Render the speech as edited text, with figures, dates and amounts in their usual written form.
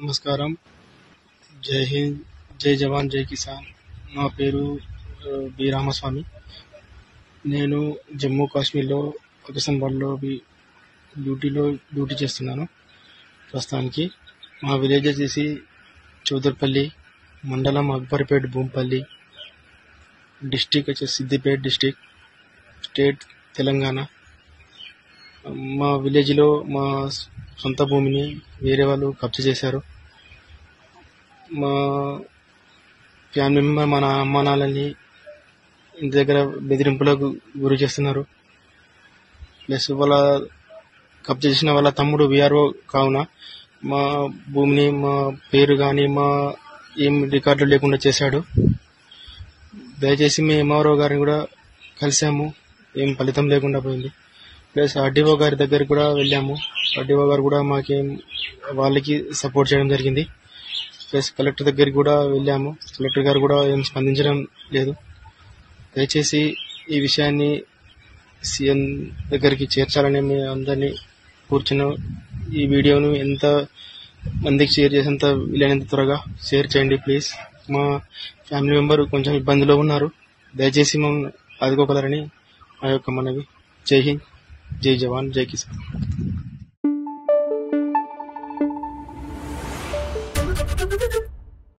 నమస్కారం. జై హింద్, జై జవాన్, జై కిసాన్. నా పేరు బి రామస్వామి. నేను జమ్మూ కాశ్మీర్లో పాకిస్తాన్లో డ్యూటీ చేస్తున్నాను ప్రస్తుతానికి. మా విలేజ్ వచ్చేసి చౌదర్పల్లి, మండలం అక్బర్పేట్, భూంపల్లి, డిస్టిక్ వచ్చేసి సిద్దిపేట డిస్టిక్, స్టేట్ తెలంగాణ. మా విలేజ్లో మా సొంత భూమిని వేరే వాళ్ళు కబ్జా చేశారు. మా ఫ్యామిలీ మెంబర్ మన అమ్మ నాన్నని ఇంటి దగ్గర బెదిరింపులకు గురి చేస్తున్నారు. ప్లస్ వాళ్ళ కబ్జా చేసిన వాళ్ళ తమ్ముడు విఆర్ఓ కావున మా భూమిని, మా పేరు కానీ మా ఏం రికార్డులు లేకుండా చేశాడు. దయచేసి మేము ఎంఆర్ఓ గారిని కూడా కలిసాము, ఏం ఫలితం లేకుండా పోయింది. ప్లస్ ఆర్డీఓ గారి దగ్గరికి కూడా వెళ్ళాము. ఆర్డీఓ గారు కూడా మాకేం వాళ్ళకి సపోర్ట్ చేయడం జరిగింది. ప్లస్ కలెక్టర్ దగ్గరికి కూడా వెళ్ళాము. కలెక్టర్ గారు కూడా ఏం స్పందించడం లేదు. దయచేసి ఈ విషయాన్ని సీఎం దగ్గరికి చేర్చాలని మేము అందరినీ కూర్చున్న ఈ వీడియోను ఎంత మందికి షేర్ చేసేంత వీలైనంత త్వరగా షేర్ చేయండి ప్లీజ్. మా ఫ్యామిలీ మెంబర్ కొంచెం ఇబ్బందిలో ఉన్నారు. దయచేసి మమ్మల్ని ఆదుకోగలరని మా యొక్క మనవి. జై హింద్, జై జవాన్, జై కిసాన్.